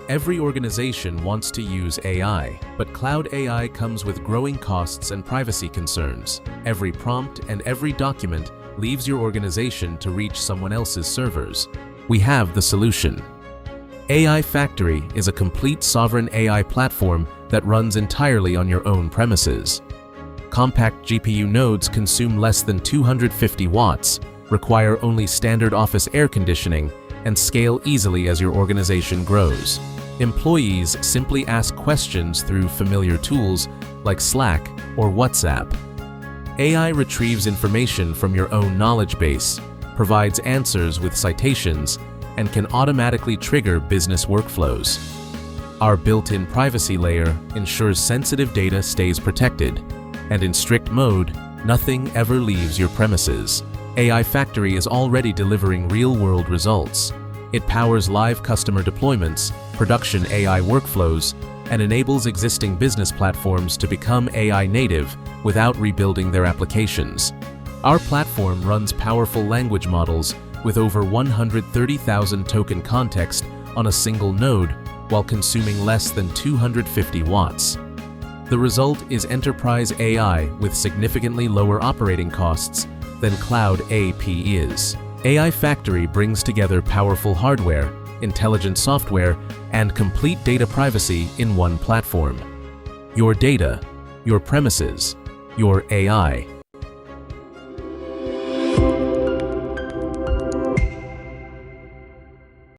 Every organization wants to use AI, but cloud AI comes with growing costs and privacy concerns. Every prompt and every document leaves your organization to reach someone else's servers. We have the solution. AI Factory is a complete sovereign AI platform that runs entirely on your own premises. Compact GPU nodes consume less than 250 watts, require only standard office air conditioning, and scale easily as your organization grows. Employees simply ask questions through familiar tools like Slack or WhatsApp. AI retrieves information from your own knowledge base, provides answers with citations, and can automatically trigger business workflows. Our built-in privacy layer ensures sensitive data stays protected, and in strict mode, nothing ever leaves your premises. AI Factory is already delivering real-world results. It powers live customer deployments, production AI workflows, and enables existing business platforms to become AI native without rebuilding their applications. Our platform runs powerful language models with over 130,000 token context on a single node while consuming less than 250 watts. The result is enterprise AI with significantly lower operating costs than cloud AP is. AI Factory brings together powerful hardware, intelligent software, and complete data privacy in one platform. Your data, your premises, your AI.